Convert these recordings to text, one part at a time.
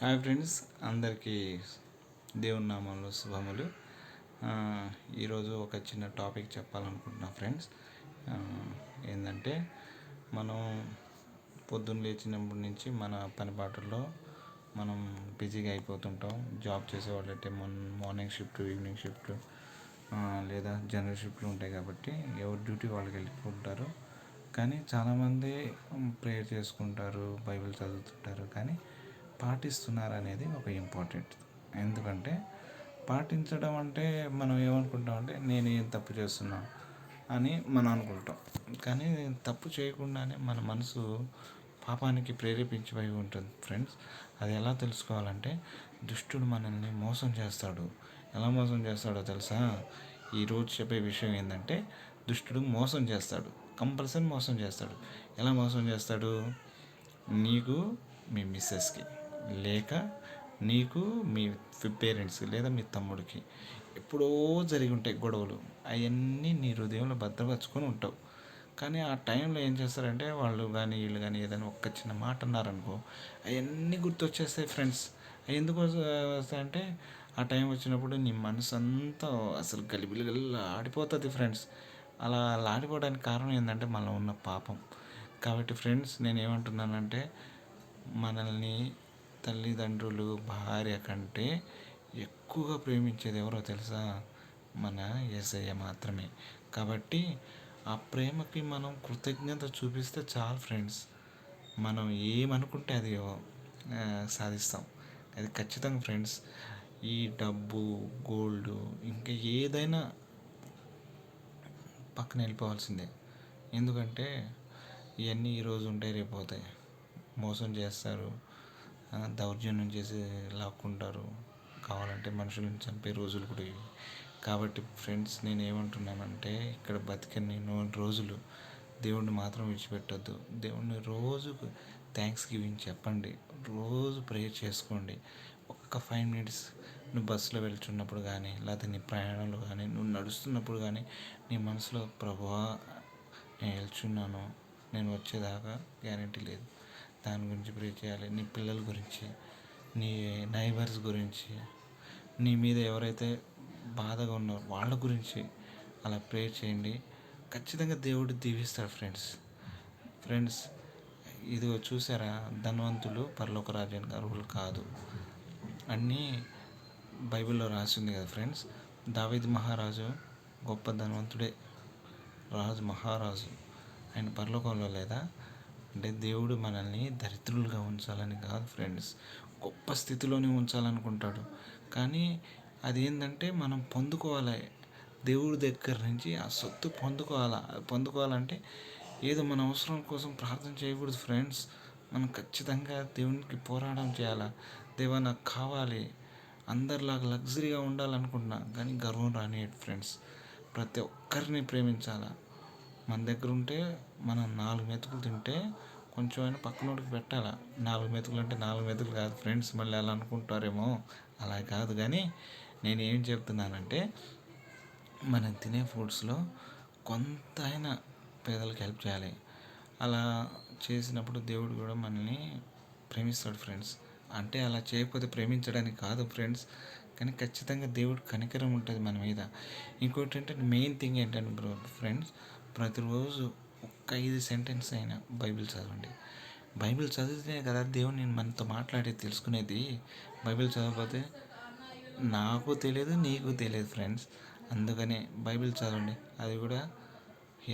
Hi friends, అందరికీ దేవుని నామంలో శుభములు. ఈరోజు ఒక చిన్న టాపిక్ చెప్పాలనుకుంటున్నా ఫ్రెండ్స్. ఆ, ఏంటంటే మనం పొద్దున్న లేచినప్పటి నుంచి మన పని పాటల్లో మనం బిజీగా అయిపోతుంటాం. జాబ్ చేసేవాళ్ళైతే మార్నింగ్ షిఫ్ట్, ఈవినింగ్ షిఫ్ట్ లేదా జనరల్ షిఫ్ట్లు ఉంటాయి కాబట్టి ఎవరి డ్యూటీ వాళ్ళకి వెళ్ళిపోతుంటారు. కానీ చాలామంది ప్రేయర్ చేసుకుంటారు, బైబిల్ చదువుతుంటారు, కానీ పాటిస్తున్నారు అనేది ఒక ఇంపార్టెంట్. ఎందుకంటే పాటించడం అంటే మనం ఏమనుకుంటాం అంటే నేను ఏం తప్పు చేస్తున్నా అని మనం అనుకుంటాం. కానీ తప్పు చేయకుండానే మన మనసు పాపానికి ప్రేరేపించిపోయి ఉంటుంది ఫ్రెండ్స్. అది ఎలా తెలుసుకోవాలంటే దుష్టుడు మనల్ని మోసం చేస్తాడు. ఎలా మోసం చేస్తాడో తెలుసా? ఈరోజు చెప్పే విషయం ఏంటంటే దుష్టుడు మోసం చేస్తాడు, కంపల్సరీ మోసం చేస్తాడు. ఎలా మోసం చేస్తాడు? నీకు, మీ మిస్సెస్కి, లేక నీకు మీ పేరెంట్స్కి లేదా మీ తమ్ముడికి ఎప్పుడో జరిగి ఉంటాయి గొడవలు. అవన్నీ నీ హృదయంలో భద్రపరుచుకొని ఉంటావు. కానీ ఆ టైంలో ఏం చేస్తారంటే వాళ్ళు కానీ వీళ్ళు కానీ ఏదైనా ఒక్క చిన్న మాట అన్నారనుకో, అవన్నీ గుర్తొచ్చేస్తాయి ఫ్రెండ్స్. అవి ఎందుకు వస్తాయంటే ఆ టైం వచ్చినప్పుడు నీ మనసు అంతా అసలు గలిబిలి ఆడిపోతుంది ఫ్రెండ్స్. అలా ఆడిపోవడానికి కారణం ఏంటంటే మనలో ఉన్న పాపం. కాబట్టి ఫ్రెండ్స్, నేను ఏమంటున్నానంటే మనల్ని తల్లిదండ్రులు, భార్య కంటే ఎక్కువగా ప్రేమించేది ఎవరో తెలుసా? మన యేసయ్య మాత్రమే. కాబట్టి ఆ ప్రేమకి మనం కృతజ్ఞత చూపిస్తే చాలు ఫ్రెండ్స్. మనం ఏమనుకుంటే అది సాధిస్తాం. అది ఖచ్చితంగా ఫ్రెండ్స్. ఈ డబ్బు, గోల్డ్, ఇంకా ఏదైనా పక్కన వెళ్ళిపోవాల్సిందే. ఎందుకంటే ఇవన్నీ ఈరోజు ఉంటాయి, రేపు పోతాయి. మోసం చేస్తారు, దౌర్జన్యం చేసి లాక్కుంటారు, కావాలంటే మనుషులను చంపే రోజులు కూడా ఇవి. కాబట్టి ఫ్రెండ్స్, నేను ఏమంటున్నానంటే ఇక్కడ బతికని రోజులు దేవుణ్ణి మాత్రం విడిచిపెట్టద్దు. దేవుణ్ణి రోజు థ్యాంక్స్ గివింగ్ చెప్పండి, రోజు ప్రేయర్ చేసుకోండి. ఒక్క 5 మినిట్స్ నువ్వు బస్సులో వెళ్తున్నప్పుడు కానీ, లేకపోతే నీ ప్రయాణంలో కానీ, నువ్వు నడుస్తున్నప్పుడు కానీ నీ మనసులో ప్రభువా నేను వెళ్తున్నాను, నేను వచ్చేదాకా గ్యారంటీ లేదు, దాని గురించి ప్రే చేయాలి. నీ పిల్లల గురించి, నీ నైబర్స్ గురించి, నీ మీద ఎవరైతే బాధగా ఉన్నారో వాళ్ళ గురించి అలా ప్రే చేయండి. ఖచ్చితంగా దేవుడు దీవిస్తాడు ఫ్రెండ్స్. ఫ్రెండ్స్, ఇదిగో చూసారా, ధనవంతులు పరలోక రాజ్యానికి అర్హులు కాదు అన్నీ బైబిల్లో రాసింది కదా ఫ్రెండ్స్. దావీదు మహారాజు గొప్ప ధనవంతుడే, రాజు, మహారాజు. ఆయన పరలోకంలో లేదా? అంటే దేవుడు మనల్ని దరిద్రులుగా ఉంచాలని కాదు ఫ్రెండ్స్, గొప్ప స్థితిలోనే ఉంచాలనుకుంటాడు. కానీ అదేంటంటే మనం పొందుకోవాలి, దేవుడి దగ్గర నుంచి ఆ సొత్తు పొందుకోవాలంటే ఏదో మన అవసరం కోసం ప్రార్థన చేయకూడదు ఫ్రెండ్స్. మనం ఖచ్చితంగా దేవునికి పోరాటం చేయాలా. దేవా నాకు కావాలి, అందరిలాగా లగ్జరీగా ఉండాలనుకుంటున్నా, కానీ గర్వం రానియడు ఫ్రెండ్స్. ప్రతి ఒక్కరిని ప్రేమించాలా. మన దగ్గర ఉంటే మనం 4 మెతుకులు తింటే కొంచెమైనా పక్కనోడికి పెట్టాలా. 4 మెతుకులు అంటే 4 మెతుకులు కాదు ఫ్రెండ్స్, మళ్ళీ అలా అనుకుంటారేమో. అలా కాదు. కానీ నేను ఏం చెప్తున్నానంటే మనం తినే ఫుడ్స్లో కొంత అయినా పేదలకు హెల్ప్ చేయాలి. అలా చేసినప్పుడు దేవుడు కూడా మనల్ని ప్రేమిస్తాడు ఫ్రెండ్స్. అంటే అలా చేయకపోతే ప్రేమించడానికి కాదు ఫ్రెండ్స్, కానీ ఖచ్చితంగా దేవుడు కనికరం ఉంటుంది మన మీద. ఇంకోటి ఏంటంటే మెయిన్ థింగ్ ఏంటంటే ఫ్రెండ్స్, ప్రతిరోజు ఒక్క 5 సెంటెన్స్ అయినా బైబిల్ చదవండి. బైబిల్ చదివితే కదా దేవుడు మనతో మాట్లాడి తెలుసుకునేది. బైబిల్ చదవకపోతే నాకు తెలియదు, నీకు తెలియదు ఫ్రెండ్స్. అందుకనే బైబిల్ చదవండి. అది కూడా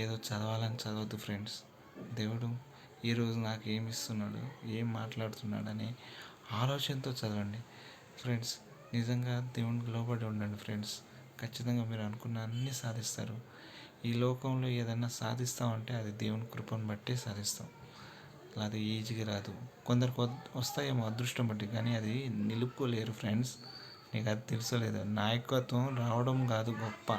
ఏదో చదవాలని చదవద్దు ఫ్రెండ్స్. దేవుడు ఈరోజు నాకు ఏమి ఇస్తున్నాడు, ఏం మాట్లాడుతున్నాడు అనే ఆలోచనతో చదవండి ఫ్రెండ్స్. నిజంగా దేవునికి లోబడి ఉండండి ఫ్రెండ్స్. ఖచ్చితంగా మీరు అనుకున్న అన్నీ సాధిస్తారు. ఈ లోకంలో ఏదైనా సాధిస్తామంటే అది దేవుని కృపను బట్టే సాధిస్తాం. అది ఈజీగా రాదు. కొందరికి వస్తాయేమో అదృష్టం బట్టి, కానీ అది నిలుపుకోలేరు ఫ్రెండ్స్. నీకు అది తెలుసలేదు. నాయకత్వం రావడం కాదు గొప్ప,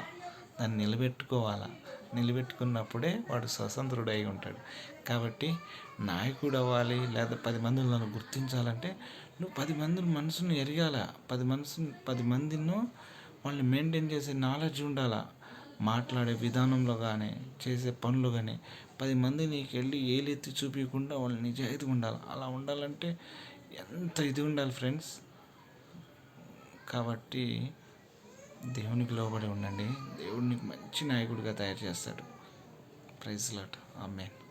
దాన్ని నిలబెట్టుకోవాలా. నిలబెట్టుకున్నప్పుడే వాడు స్వతంత్రుడు అయి ఉంటాడు. కాబట్టి నాయకుడు అవ్వాలి లేదా 10 మందిని నన్ను గుర్తించాలంటే నువ్వు 10 మంది మనసును ఎరగాల. 10 మందిను వాళ్ళని మెయింటైన్ చేసే నాలెడ్జ్ ఉండాలా. మాట్లాడే విధానంలో కానీ, చేసే పనులు కానీ 10 మంది నీకు వెళ్ళి ఏలెత్తి చూపించకుండా వాళ్ళు నిజాయితీగా ఉండాలి. అలా ఉండాలంటే ఎంత ఇది ఉండాలి ఫ్రెండ్స్. కాబట్టి దేవునికి లోబడి ఉండండి. దేవుడు నీకు మంచి నాయకుడిగా తయారు చేస్తాడు. Praise lord. ఆమేన్.